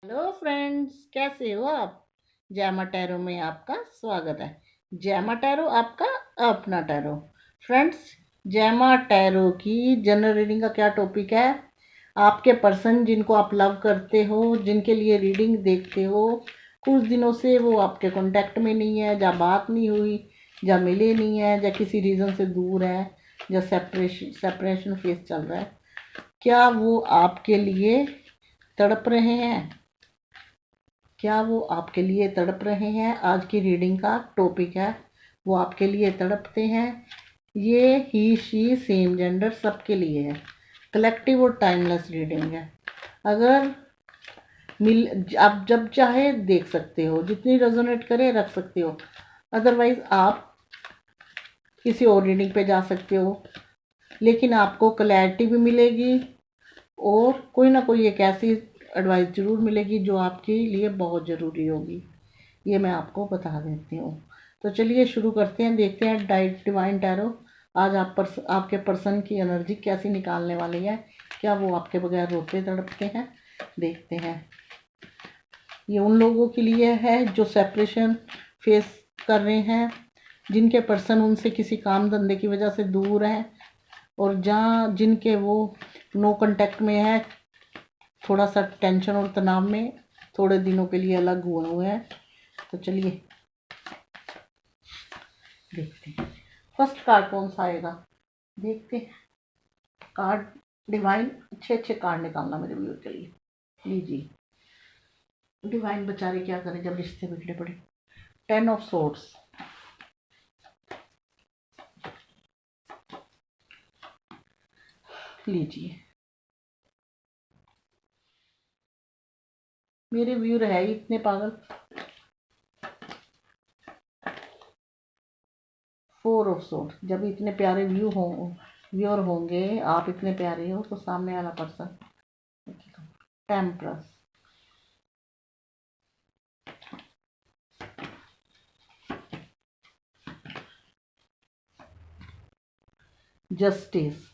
Hello friends, कैसे हो आप। जैमा टैरो में आपका स्वागत है। जैमा टैरो आपका अपना टैरो। फ्रेंड्स, जैमा टैरो की जनरल रीडिंग का क्या टॉपिक है। आपके पर्सन जिनको आप लव करते हो, जिनके लिए रीडिंग देखते हो, कुछ दिनों से वो आपके कांटेक्ट में नहीं है, या बात नहीं हुई, या मिले नहीं है, या किसी रीज़न से दूर है, या सेपरेशन फेस चल रहा है। क्या वो आपके लिए तड़प रहे हैं? क्या वो आपके लिए तड़प रहे हैं? आज की रीडिंग का टॉपिक है, वो आपके लिए तड़पते हैं। ये ही शी सेम जेंडर सबके लिए है। कलेक्टिव और टाइमलेस रीडिंग है। अगर मिल आप जब चाहे देख सकते हो, जितनी रेजोनेट करे रख सकते हो। अदरवाइज आप किसी और रीडिंग पे जा सकते हो, लेकिन आपको क्लैरिटी भी मिलेगी और कोई ना कोई एक ऐसी एडवाइस ज़रूर मिलेगी जो आपके लिए बहुत ज़रूरी होगी। ये मैं आपको बता देती हूँ। तो चलिए शुरू करते हैं, देखते हैं डिवाइन टैरो आज आपके पर्सन की एनर्जी कैसी निकालने वाली है। क्या वो आपके बगैर रोते तड़पते हैं? देखते हैं। ये उन लोगों के लिए है जो सेपरेशन फेस कर रहे हैं, जिनके पर्सन उनसे किसी काम धंधे की वजह से दूर हैं, और जहाँ जिनके वो नो कांटेक्ट में है, थोड़ा सा टेंशन और तनाव में थोड़े दिनों के लिए अलग हुए हैं। तो चलिए देखते हैं फर्स्ट कार्ड कौन सा आएगा। देखते हैं। कार्ड डिवाइन, अच्छे अच्छे कार्ड निकालना मेरे व्यू के लिए। लीजिए, डिवाइन बेचारे क्या करें जब रिश्ते बिगड़े पड़े। 10 ऑफ सोर्ड्स। लीजिए, मेरे व्यू है ही इतने पागल। 4 ऑफ सोर्ड्स। जब इतने प्यारे व्यूअर होंगे, आप इतने प्यारे हो, तो सामने वाला पर्सन। टेम्परस। जस्टिस।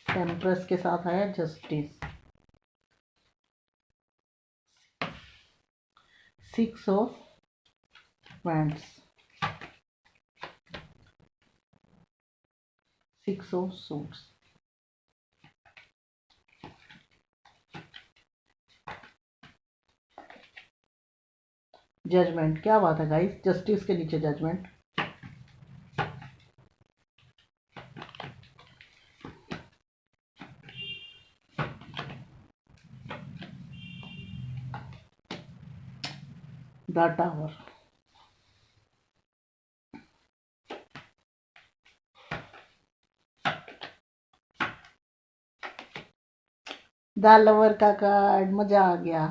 टेम्परस के साथ आया justice. 6 of wands. 6 of swords. Judgement. क्या बात है गाइस, जस्टिस के नीचे judgement. The tower. The lover का कार्ड, मजा आ गया।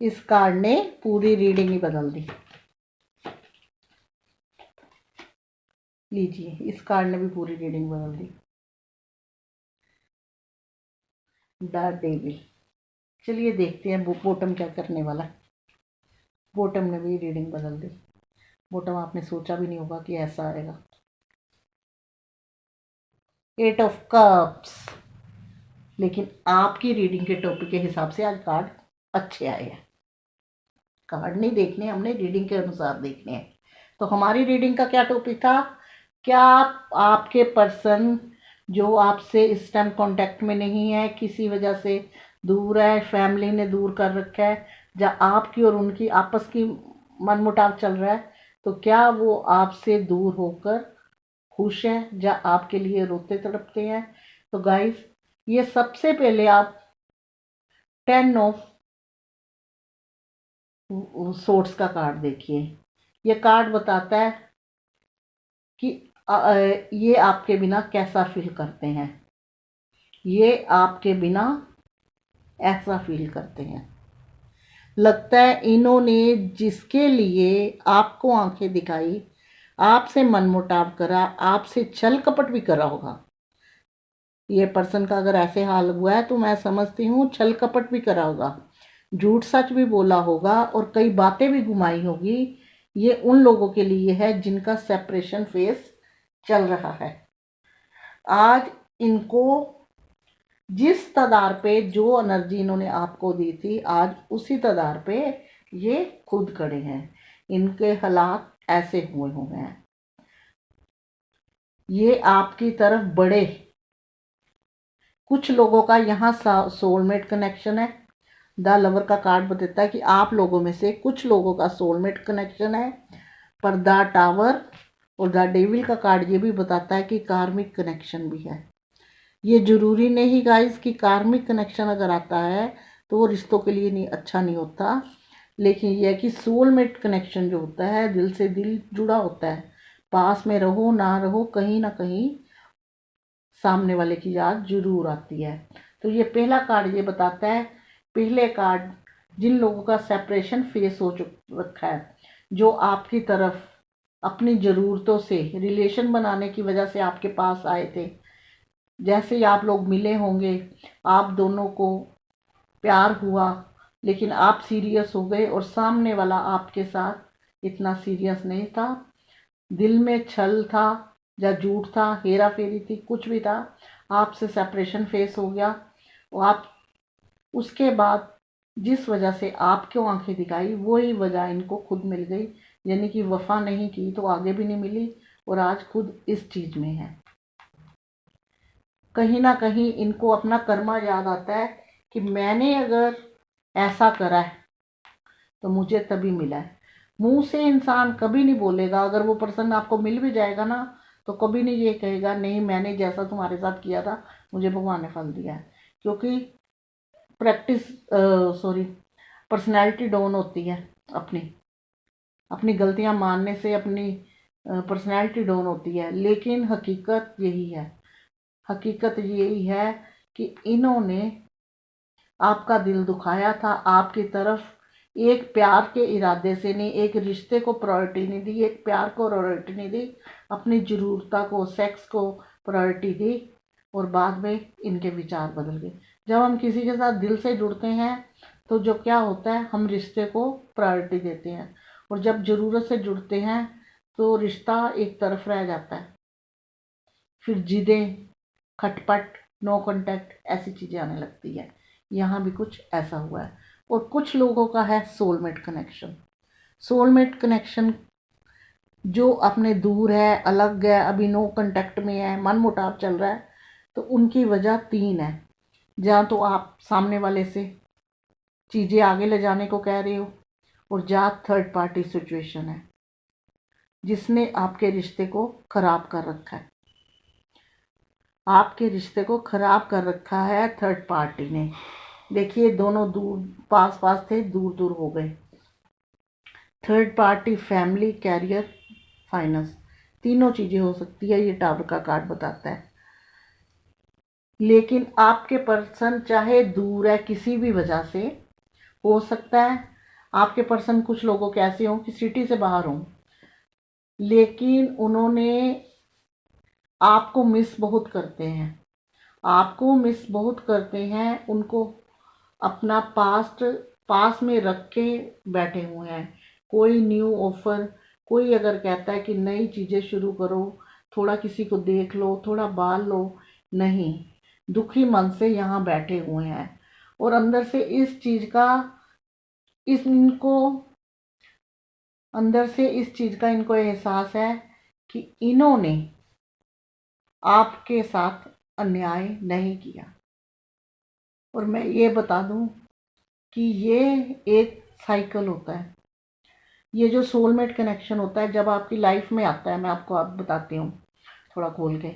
इस कार्ड ने पूरी रीडिंग ही बदल दी। लीजिए, इस कार्ड ने भी पूरी रीडिंग बदल दी। The devil. चलिए देखते हैं बॉटम क्या करने वाला है। बॉटम ने भी रीडिंग बदल दी। बॉटम आपने सोचा भी नहीं होगा कि ऐसा आएगा। 8 ऑफ कप्स। लेकिन आपकी रीडिंग के टॉपिक के हिसाब से आज कार्ड अच्छे आए हैं। कार्ड नहीं देखने हमने, रीडिंग के अनुसार देखने हैं। तो हमारी रीडिंग का क्या टॉपिक था? क्या आपके पर्सन जो आपसे इस टाइम कांटेक्ट में नहीं है, किसी वजह से दूर है, फैमिली ने दूर कर रखा है, या आपकी और उनकी आपस की मनमुटाव चल रहा है, तो क्या वो आपसे दूर होकर खुश है या आपके लिए रोते तड़पते हैं? तो गाइस, ये सबसे पहले आप 10 ऑफ सोर्ट्स का कार्ड देखिए। ये कार्ड बताता है कि ये आपके बिना कैसा फील करते हैं। ये आपके बिना ऐसा फील करते हैं। लगता है इन्होंने जिसके लिए आपको आंखें दिखाई, आपसे मनमुटाव करा, आपसे छल कपट भी करा होगा। ये पर्सन का अगर ऐसे हाल हुआ है तो मैं समझती हूँ छल कपट भी करा होगा, झूठ सच भी बोला होगा, और कई बातें भी घुमाई होगी ये उन लोगों के लिए है जिनका सेपरेशन फेस चल रहा है। आज इनको जिस तदार पे जो एनर्जी इन्होंने आपको दी थी, आज उसी तदार पे ये खुद खड़े हैं। इनके हालात ऐसे हुए हुए हैं। ये आपकी तरफ बढ़े। कुछ लोगों का यहाँ सोलमेट कनेक्शन है। द लवर का कार्ड बताता है कि आप लोगों में से कुछ लोगों का सोलमेट कनेक्शन है। पर द टावर और द डेविल का कार्ड ये भी बताता है कि कार्मिक कनेक्शन भी है। ये जरूरी नहीं गाइस कि कार्मिक कनेक्शन अगर आता है तो वो रिश्तों के लिए नहीं अच्छा नहीं होता, लेकिन यह कि सोलमेट कनेक्शन जो होता है दिल से दिल जुड़ा होता है। पास में रहो ना रहो, कहीं ना कहीं सामने वाले की याद जरूर आती है। तो ये पहला कार्ड ये बताता है, पहले कार्ड जिन लोगों का सेपरेशन फेस हो रखा है, जो आपकी तरफ अपनी ज़रूरतों से रिलेशन बनाने की वजह से आपके पास आए थे। जैसे ही आप लोग मिले होंगे, आप दोनों को प्यार हुआ, लेकिन आप सीरियस हो गए और सामने वाला आपके साथ इतना सीरियस नहीं था। दिल में छल था या झूठ था, हेरा फेरी थी, कुछ भी था, आपसे सेपरेशन फेस हो गया। और आप उसके बाद जिस वजह से आपको आंखें दिखाई वही वजह इनको खुद मिल गई, यानी कि वफा नहीं की तो आगे भी नहीं मिली और आज खुद इस चीज़ में है। कहीं ना कहीं इनको अपना कर्मा याद आता है कि मैंने अगर ऐसा करा है तो मुझे तभी मिला है। मुंह से इंसान कभी नहीं बोलेगा, अगर वो पर्सन आपको मिल भी जाएगा ना तो कभी नहीं ये कहेगा नहीं मैंने जैसा तुम्हारे साथ किया था मुझे भगवान ने फल दिया है। क्योंकि प्रैक्टिस सॉरी पर्सनैलिटी डाउन होती है। अपनी अपनी गलतियां मानने से अपनी पर्सनैलिटी डाउन होती है। लेकिन हकीकत यही है, हकीकत यही है कि इन्होंने आपका दिल दुखाया था। आपकी तरफ एक प्यार के इरादे से नहीं, एक रिश्ते को प्रायोरिटी नहीं दी, एक प्यार को प्रायोरिटी नहीं दी, अपनी ज़रूरता को, सेक्स को प्रायोरिटी दी और बाद में इनके विचार बदल गए। जब हम किसी के साथ दिल से जुड़ते हैं तो जो क्या होता है, हम रिश्ते को प्रायोरिटी देते हैं और जब ज़रूरत से जुड़ते हैं तो रिश्ता एक तरफ रह जाता है। फिर जिदें, खटपट, नो कांटेक्ट ऐसी चीज़ें आने लगती है। यहाँ भी कुछ ऐसा हुआ है। और कुछ लोगों का है सोलमेट कनेक्शन। सोलमेट कनेक्शन जो अपने दूर है, अलग है, अभी नो कांटेक्ट में है, मन मुटाव चल रहा है, तो उनकी वजह तीन है। जहाँ तो आप सामने वाले से चीज़ें आगे ले जाने को कह रहे हो और जहाँ थर्ड पार्टी सिचुएशन है जिसने आपके रिश्ते को ख़राब कर रखा है। आपके रिश्ते को ख़राब कर रखा है थर्ड पार्टी ने। देखिए दोनों दूर पास पास थे, दूर दूर हो गए। Third party family, career, finance, तीनों चीज़ें हो सकती है, ये टावर का कार्ड बताता है। लेकिन आपके पर्सन चाहे दूर है किसी भी वजह से, हो सकता है आपके पर्सन कुछ लोगों के ऐसे हों कि सिटी से बाहर हों, लेकिन उन्होंने आपको मिस बहुत करते हैं, आपको मिस बहुत करते हैं। उनको अपना पास्ट पास में रख के बैठे हुए हैं। कोई न्यू ऑफर, कोई अगर कहता है कि नई चीज़ें शुरू करो, थोड़ा किसी को देख लो, थोड़ा बाल लो, नहीं, दुखी मन से यहाँ बैठे हुए हैं। और अंदर से इस चीज़ का इनको अंदर से इस चीज़ का इनको एहसास है कि इन्होंने आपके साथ अन्याय नहीं किया। और मैं ये बता दूं कि ये एक साइकिल होता है। ये जो सोलमेट कनेक्शन होता है जब आपकी लाइफ में आता है, मैं आपको आप बताती हूँ थोड़ा खोल के,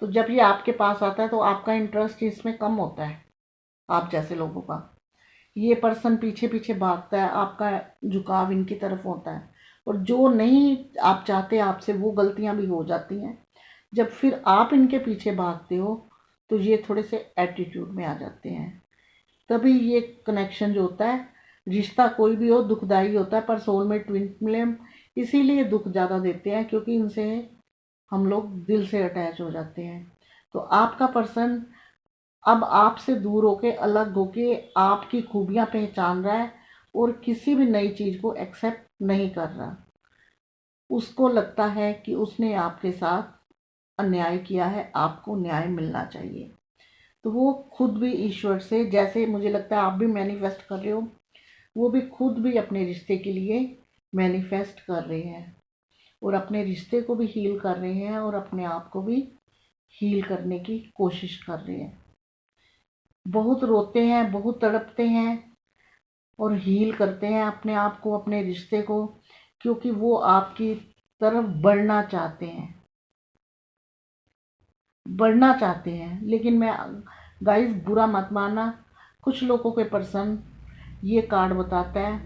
तो जब ये आपके पास आता है तो आपका इंटरेस्ट इसमें कम होता है। आप जैसे लोगों का ये पर्सन पीछे पीछे भागता है, आपका झुकाव इनकी तरफ होता है और जो नहीं आप चाहते आपसे वो गलतियां भी हो जाती हैं। जब फिर आप इनके पीछे भागते हो तो ये थोड़े से एटीट्यूड में आ जाते हैं। तभी ये कनेक्शन जो होता है, रिश्ता कोई भी हो दुखदाई होता है, पर सोलमेट ट्विन फ्लेम इसीलिए दुख ज़्यादा देते हैं क्योंकि इनसे हम लोग दिल से अटैच हो जाते हैं। तो आपका पर्सन अब आपसे दूर होके, अलग होके आपकी खूबियां पहचान रहा है और किसी भी नई चीज़ को एक्सेप्ट नहीं कर रहा। उसको लगता है कि उसने आपके साथ अन्याय किया है, आपको न्याय मिलना चाहिए। तो वो खुद भी ईश्वर से, जैसे मुझे लगता है आप भी मैनिफेस्ट कर रहे हो, वो भी खुद भी अपने रिश्ते के लिए मैनिफेस्ट कर रहे हैं और अपने रिश्ते को भी हील कर रहे हैं और अपने आप को भी हील करने की कोशिश कर रहे हैं। बहुत रोते हैं, बहुत तड़पते हैं और हील करते हैं अपने आप को, अपने रिश्ते को, क्योंकि वो आपकी तरफ बढ़ना चाहते हैं। लेकिन मैं गाइस, बुरा मत मानना, कुछ लोगों के पर्सन ये कार्ड बताता है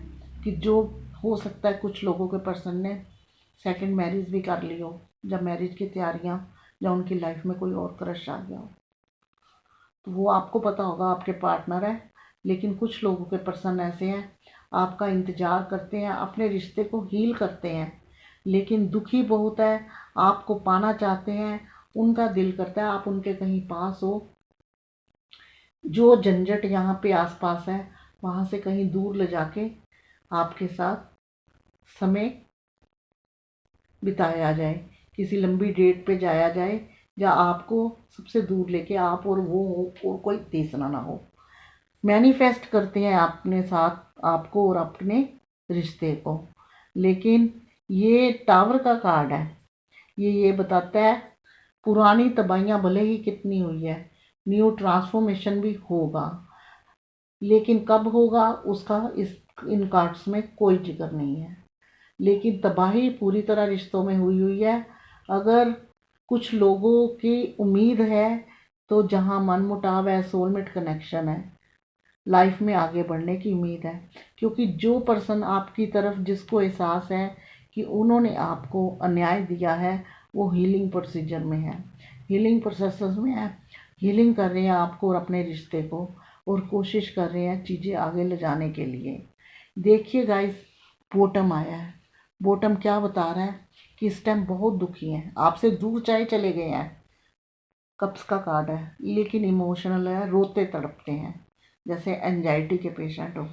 कि जो हो सकता है कुछ लोगों के पर्सन ने सेकंड मैरिज भी कर ली हो, जब मैरिज की तैयारियां, या उनकी लाइफ में कोई और क्रश आ गया हो, तो वो आपको पता होगा आपके पार्टनर है। लेकिन कुछ लोगों के पर्सन ऐसे हैं, आपका इंतज़ार करते हैं, अपने रिश्ते को हील करते हैं, लेकिन दुखी बहुत है, आपको पाना चाहते हैं, उनका दिल करता है आप उनके कहीं पास हो, जो झंझट यहाँ पे आसपास है वहाँ से कहीं दूर ले जाके आपके साथ समय बिताया जाए, किसी लंबी डेट पे जाया जाए, या आपको सबसे दूर लेके आप और वो हो और कोई तीसरा ना हो। मैनिफेस्ट करते हैं अपने साथ आपको और अपने रिश्ते को। लेकिन ये टावर का कार्ड है, ये बताता है पुरानी तबाहियाँ भले ही कितनी हुई है, न्यू ट्रांसफॉर्मेशन भी होगा, लेकिन कब होगा उसका इन कार्ड्स में कोई जिक्र नहीं है। लेकिन तबाही पूरी तरह रिश्तों में हुई है। अगर कुछ लोगों की उम्मीद है तो जहाँ मनमुटाव है, सोलमेट कनेक्शन है, लाइफ में आगे बढ़ने की उम्मीद है, क्योंकि जो पर्सन आपकी तरफ जिसको एहसास है कि उन्होंने आपको अन्याय दिया है, वो हीलिंग प्रोसीजर में है, हीलिंग प्रोसेस में है, हीलिंग कर रहे हैं आपको और अपने रिश्ते को, और कोशिश कर रहे हैं चीज़ें आगे ले जाने के लिए। देखिए गाइस, बॉटम आया है। बॉटम क्या बता रहा है कि इस टाइम बहुत दुखी हैं, आपसे दूर चाहे चले गए हैं, कप्स का कार्ड है, लेकिन इमोशनल है, रोते तड़पते हैं, जैसे एंजाइटी के पेशेंट हो,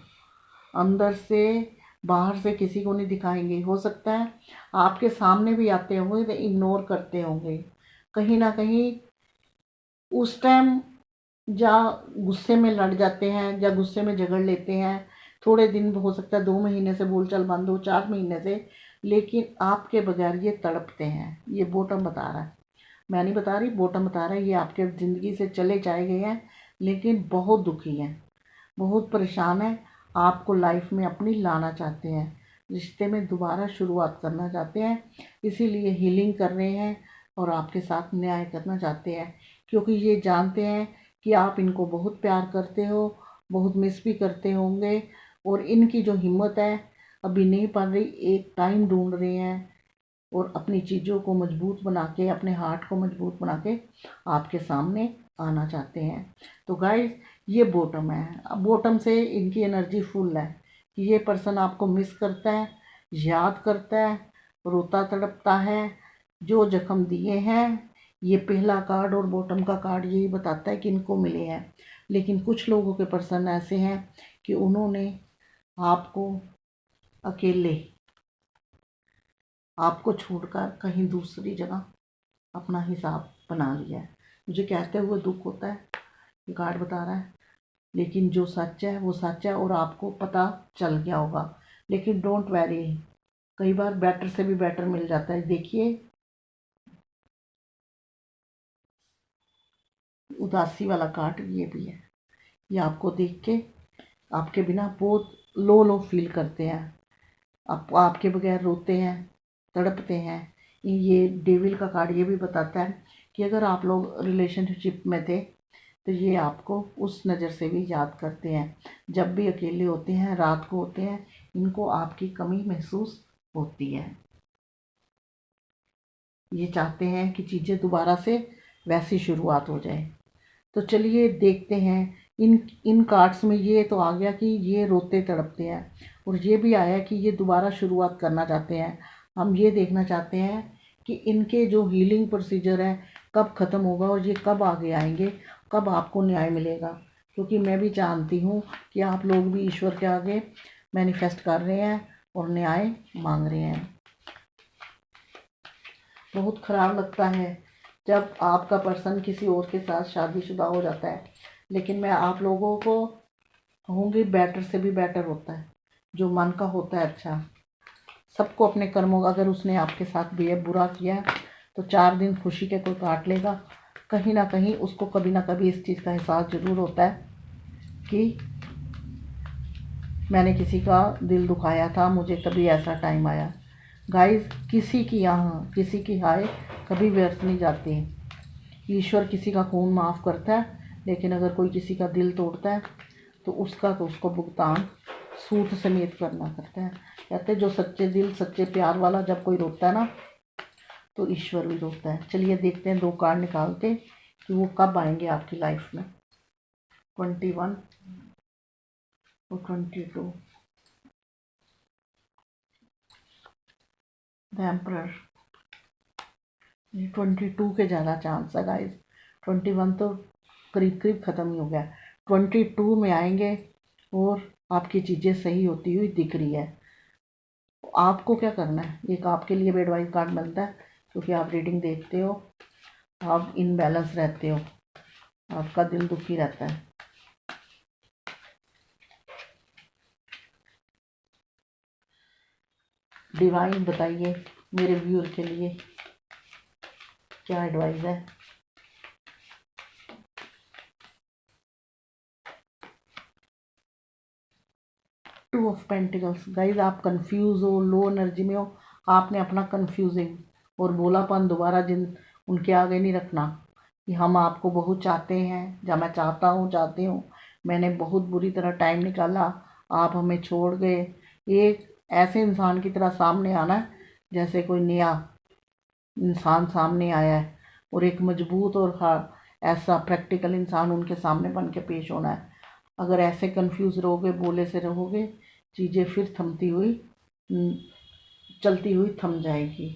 अंदर से बाहर से किसी को नहीं दिखाएंगे। हो सकता है आपके सामने भी आते होंगे तो इग्नोर करते होंगे कहीं ना कहीं। उस टाइम या गुस्से में लड़ जाते हैं, या गुस्से में झगड़ लेते हैं, थोड़े दिन, हो सकता है 2 महीने से बोलचाल बंद हो, 4 महीने से, लेकिन आपके बगैर ये तड़पते हैं। ये बॉटम बता रहा है, मैं नहीं बता रही, बॉटम बता रहा है। ये आपके ज़िंदगी से चले जाए गए हैं, लेकिन बहुत दुखी हैं, बहुत परेशान हैं, आपको लाइफ में अपनी लाना चाहते हैं, रिश्ते में दोबारा शुरुआत करना चाहते हैं, इसीलिए हीलिंग कर रहे हैं और आपके साथ न्याय करना चाहते हैं, क्योंकि ये जानते हैं कि आप इनको बहुत प्यार करते हो, बहुत मिस भी करते होंगे, और इनकी जो हिम्मत है अभी नहीं पड़ रही, एक टाइम ढूंढ रहे हैं और अपनी चीज़ों को मजबूत बना के, अपने हार्ट को मजबूत बना के आपके सामने आना चाहते हैं। तो गाइस, ये बॉटम है। अब बॉटम से इनकी एनर्जी फुल है कि ये पर्सन आपको मिस करता है, याद करता है, रोता तड़पता है, जो जख्म दिए हैं। ये पहला कार्ड और बॉटम का कार्ड यही बताता है कि इनको मिले हैं। लेकिन कुछ लोगों के पर्सन ऐसे हैं कि उन्होंने आपको अकेले, आपको छोड़कर कहीं दूसरी जगह अपना हिसाब बना लिया है। मुझे कहते हुए दुख होता है, ये कार्ड बता रहा है, लेकिन जो सच है वो सच है और आपको पता चल गया होगा। लेकिन डोंट वैरी, कई बार बेटर से भी बेटर मिल जाता है। देखिए, उदासी वाला कार्ड ये भी है, ये आपको देख के आपके बिना बहुत लो लो फील करते हैं, आपके बगैर रोते हैं, तड़पते हैं। ये डेविल का कार्ड ये भी बताता है कि अगर आप लोग रिलेशनशिप में थे तो ये आपको उस नज़र से भी याद करते हैं। जब भी अकेले होते हैं, रात को होते हैं, इनको आपकी कमी महसूस होती है। ये चाहते हैं कि चीज़ें दोबारा से वैसी शुरुआत हो जाए। तो चलिए देखते हैं, इन इन कार्ड्स में ये तो आ गया कि ये रोते तड़पते हैं, और ये भी आया कि ये दोबारा शुरुआत करना चाहते हैं। हम ये देखना चाहते हैं कि इनके जो हीलिंग प्रोसीजर है कब ख़त्म होगा और ये कब आगे आएंगे, कब आपको न्याय मिलेगा। क्योंकि मैं भी जानती हूँ कि आप लोग भी ईश्वर के आगे मैनिफेस्ट कर रहे हैं और न्याय मांग रहे हैं। बहुत ख़राब लगता है जब आपका पर्सन किसी और के साथ शादीशुदा हो जाता है, लेकिन मैं आप लोगों को कहूँगी बेटर से भी बेटर होता है जो मन का होता है। अच्छा, सबको अपने कर्मों का, अगर उसने आपके साथ बिहेव बुरा किया तो 4 दिन खुशी के कोई काट लेगा, कहीं ना कहीं उसको कभी ना कभी इस चीज़ का एहसास ज़रूर होता है कि मैंने किसी का दिल दुखाया था, मुझे कभी ऐसा टाइम आया। गाइस, किसी की यहाँ किसी की हाय कभी व्यर्थ नहीं जाती है। ईश्वर किसी का खून माफ़ करता है, लेकिन अगर कोई किसी का दिल तोड़ता है तो उसको भुगतान सूद समेत करना पड़ता है। कहते जो सच्चे दिल सच्चे प्यार वाला जब कोई रोता है ना, तो ईश्वर भी रोता है। चलिए देखते हैं 2 कार्ड निकालते कि वो कब आएंगे आपकी लाइफ में। 21 और 22, द एम्परर। 22 के ज़्यादा चांस है गाइस, 21 तो करीब करीब ख़त्म ही हो गया। 22 में आएंगे और आपकी चीज़ें सही होती हुई दिख रही है। आपको क्या करना है, एक आपके लिए भी एडवाइस कार्ड मिलता है क्योंकि आप रीडिंग देखते हो, आप इनबैलेंस रहते हो, आपका दिल दुखी रहता है। डिवाइन बताइए मेरे व्यूअर के लिए क्या एडवाइस है। 2 ऑफ पेंटिकल्स। गाइज, आप कंफ्यूज हो, लो एनर्जी में हो, आपने अपना कंफ्यूजिंग और बोलापन दोबारा उनके आगे नहीं रखना कि हम आपको बहुत चाहते हैं, जब मैं चाहती हूँ, मैंने बहुत बुरी तरह टाइम निकाला, आप हमें छोड़ गए। एक ऐसे इंसान की तरह सामने आना है जैसे कोई नया इंसान सामने आया है, और एक मजबूत और ऐसा प्रैक्टिकल इंसान उनके सामने बन के पेश होना है। अगर ऐसे कंफ्यूज रहोगे, बोले से रहोगे, चीज़ें फिर चलती हुई थम जाएगी।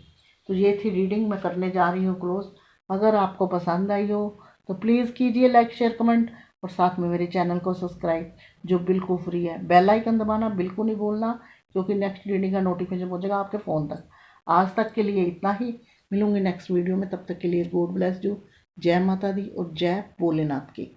तो ये थी रीडिंग, मैं करने जा रही हूँ क्लोज। अगर आपको पसंद आई हो तो प्लीज़ कीजिए लाइक शेयर कमेंट, और साथ में मेरे चैनल को सब्सक्राइब जो बिल्कुल फ्री है। बेल आइकन दबाना बिल्कुल नहीं भूलना, क्योंकि नेक्स्ट रीडिंग का नोटिफिकेशन पहुंचेगा आपके फ़ोन तक। आज तक के लिए इतना ही, मिलूंगी नेक्स्ट वीडियो में, तब तक के लिए गॉड ब्लेस यू। जय माता दी और जय भोलेनाथ की।